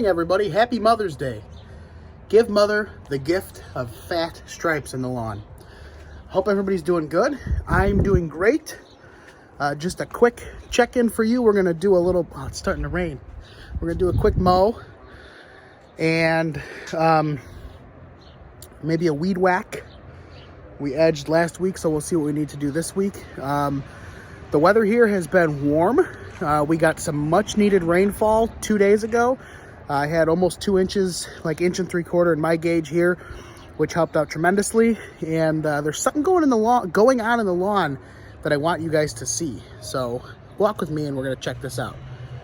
Everybody, happy Mother's Day. Give mother the gift of fat stripes in the lawn. Hope everybody's doing good. I'm doing great. Just a quick check-in for you. We're gonna do a little, it's starting to rain. We're gonna do a quick mow and maybe a weed whack. We edged last week, so we'll see what we need to do this week. The weather here has been warm. We got some much needed rainfall 2 days ago. I had almost 2 inches, like 1 3/4 in my gauge here, which helped out tremendously. And there's something going on in the lawn that I want you guys to see. So walk with me and we're gonna check this out.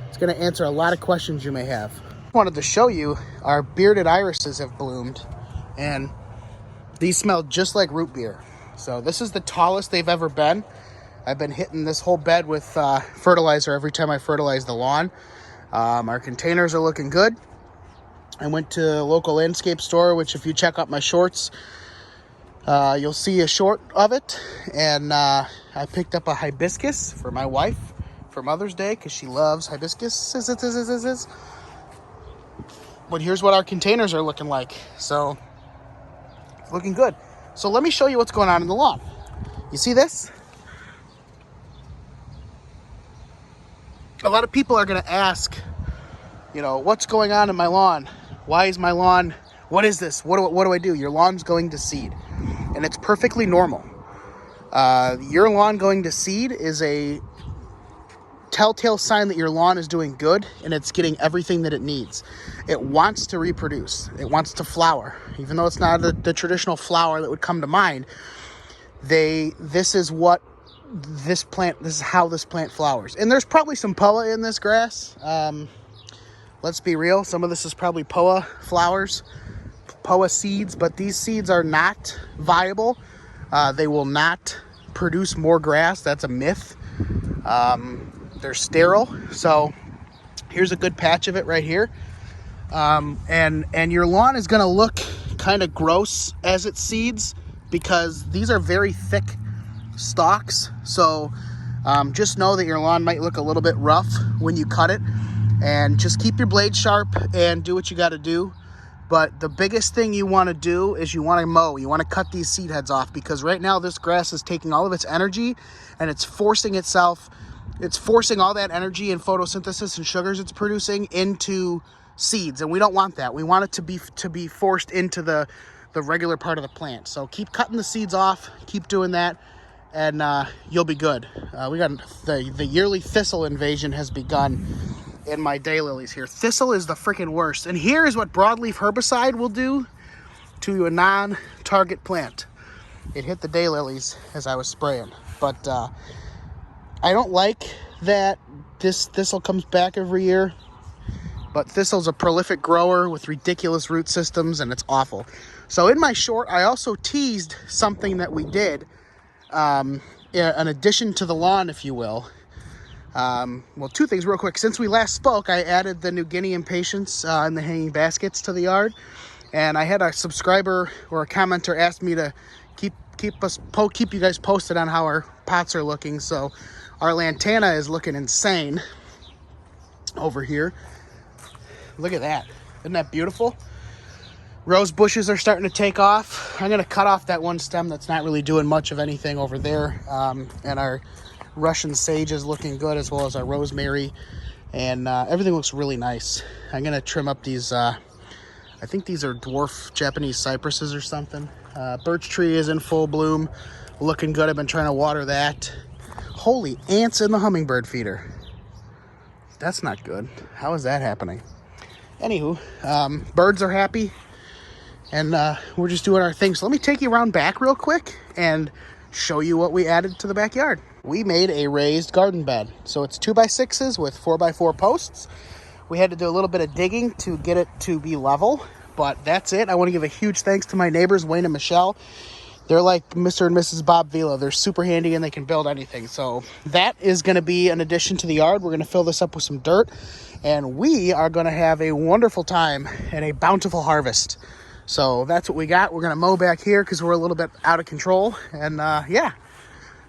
It's gonna answer a lot of questions you may have. I wanted to show you our bearded irises have bloomed, and these smell just like root beer. So this is the tallest they've ever been. I've been hitting this whole bed with fertilizer every time I fertilize the lawn. Our containers are looking good. I went to a local landscape store, which if you check out my shorts, you'll see a short of it. And I picked up a hibiscus for my wife for Mother's Day because she loves hibiscus. But here's what our containers are looking like. So it's looking good. So let me show you what's going on in the lawn. You see this? A lot of people are going to ask, you know, what's going on in my lawn? Why is my lawn, what is this? What do I do? Your lawn's going to seed, and it's perfectly normal. Your lawn going to seed is a telltale sign that your lawn is doing good and it's getting everything that it needs. It wants to reproduce. It wants to flower. Even though it's not the traditional flower that would come to mind, this is how this plant flowers. And there's probably some POA in this grass. Let's be real. Some of this is probably POA flowers, POA seeds, but these seeds are not viable. They will not produce more grass. That's a myth. They're sterile. So here's a good patch of it right here. And your lawn is going to look kind of gross as it seeds because these are very thick stalks. So just know that your lawn might look a little bit rough when you cut it, and just keep your blade sharp and do what you got to do. But the biggest thing you want to do is you want to mow. You want to cut these seed heads off, because right now this grass is taking all of its energy and it's forcing all that energy and photosynthesis and sugars it's producing into seeds, and we don't want that. We want it to be forced into the regular part of the plant. So keep cutting the seeds off, keep doing that, and you'll be good. We got the yearly thistle invasion has begun in my daylilies here. Thistle is the freaking worst. And here is what broadleaf herbicide will do to a non-target plant. It hit the daylilies as I was spraying. But I don't like that this thistle comes back every year. But thistle's a prolific grower with ridiculous root systems, and it's awful. So in my short, I also teased something that we did, an addition to the lawn, if you will. Well, 2 things real quick. Since we last spoke, I added the New Guinea impatiens and the hanging baskets to the yard. And I had a subscriber or a commenter ask me to keep you guys posted on how our pots are looking. So our lantana is looking insane over here. Look at that. Isn't that beautiful? Rose bushes are starting to take off. I'm going to cut off that one stem that's not really doing much of anything over there. And our Russian sage is looking good, as well as our rosemary. And everything looks really nice. I'm going to trim up these, I think these are dwarf Japanese cypresses or something. Birch tree is in full bloom. Looking good. I've been trying to water that. Holy ants in the hummingbird feeder. That's not good. How is that happening? Anywho, birds are happy, and we're just doing our thing. So let me take you around back real quick and show you what we added to the backyard. We made a raised garden bed. So it's 2x6s with 4x4 posts. We had to do a little bit of digging to get it to be level, but that's it. I want to give a huge thanks to my neighbors, Wayne and Michelle. They're like Mr. and Mrs. Bob Vila. They're super handy and they can build anything. So that is going to be an addition to the yard. We're going to fill this up with some dirt, and we are going to have a wonderful time and a bountiful harvest. So that's what we got. We're going to mow back here because we're a little bit out of control. And yeah,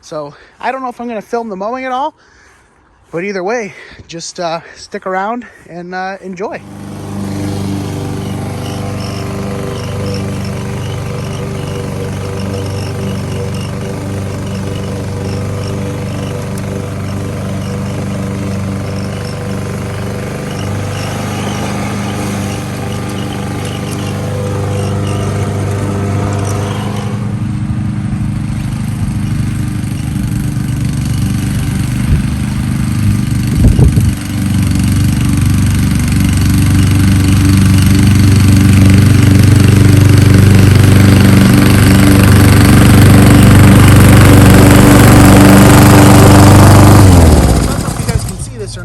so I don't know if I'm going to film the mowing at all, but either way, just stick around and enjoy.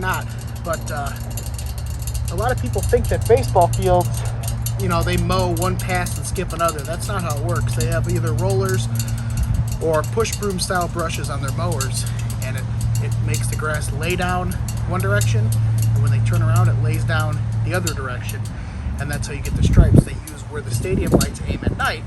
not. But a lot of people think that baseball fields, you know, they mow one pass and skip another. That's not how it works. They have either rollers or push broom style brushes on their mowers, and it makes the grass lay down one direction, and when they turn around it lays down the other direction, and that's how you get the stripes. They use where the stadium lights aim at night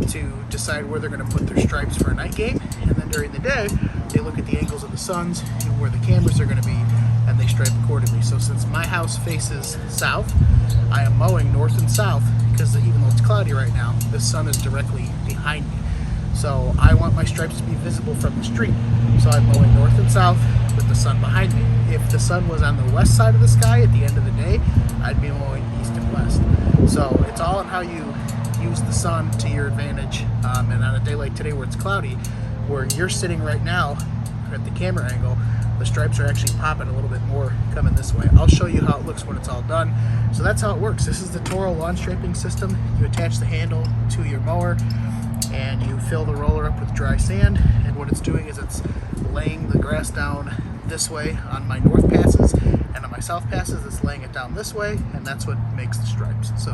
to decide where they're going to put their stripes for a night game, and then during the day they look at the angles of the suns and where the cameras are going to be, and they stripe accordingly. So since my house faces south, I am mowing north and south, because even though it's cloudy right now, the sun is directly behind me. So I want my stripes to be visible from the street. So I'm mowing north and south with the sun behind me. If the sun was on the west side of the sky at the end of the day, I'd be mowing east and west. So it's all in how you use the sun to your advantage. And on a day like today where it's cloudy, where you're sitting right now at the camera angle, the stripes are actually popping a little bit more coming this way. I'll show you how it looks when it's all done. So that's how it works. This is the Toro lawn striping system. You attach the handle to your mower and you fill the roller up with dry sand, and what it's doing is it's laying the grass down this way on my north passes, and on my south passes it's laying it down this way, and that's what makes the stripes. So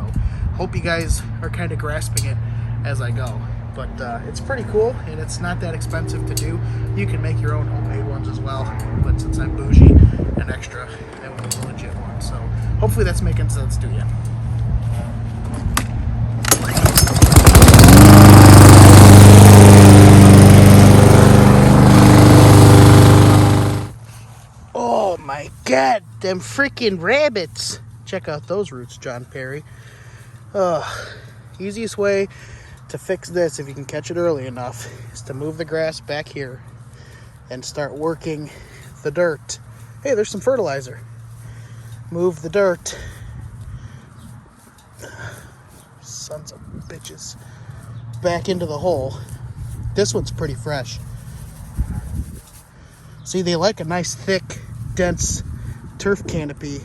hope you guys are kind of grasping it as I go. But it's pretty cool, and it's not that expensive to do. You can make your own homemade ones as well, but since I'm bougie and extra, I went with a legit one. So hopefully that's making sense to you. Oh my God, them freaking rabbits. Check out those roots, John Perry. Easiest way to fix this, if you can catch it early enough, is to move the grass back here and start working the dirt. Hey, there's some fertilizer. Move the dirt. Sons of bitches. Back into the hole. This one's pretty fresh. See, they like a nice, thick, dense turf canopy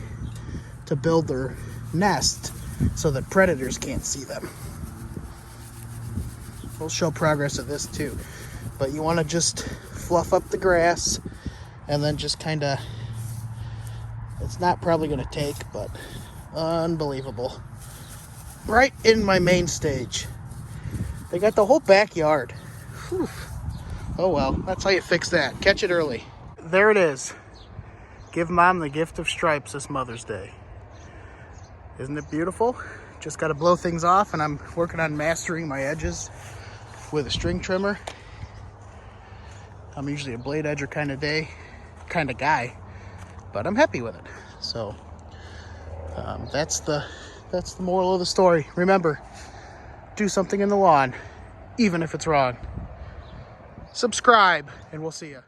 to build their nest so that predators can't see them. We'll show progress of this too. But you want to just fluff up the grass and then just kind of, it's not probably going to take, but unbelievable. Right in my main stage. They got the whole backyard. Whew. Oh well, that's how you fix that. Catch it early. There it is. Give Mom the gift of stripes this Mother's Day. Isn't it beautiful? Just got to blow things off, and I'm working on mastering my edges with a string trimmer. I'm usually a blade edger kind of guy, but I'm happy with it. So that's the moral of the story. Remember, do something in the lawn, even if it's wrong. Subscribe, and we'll see you.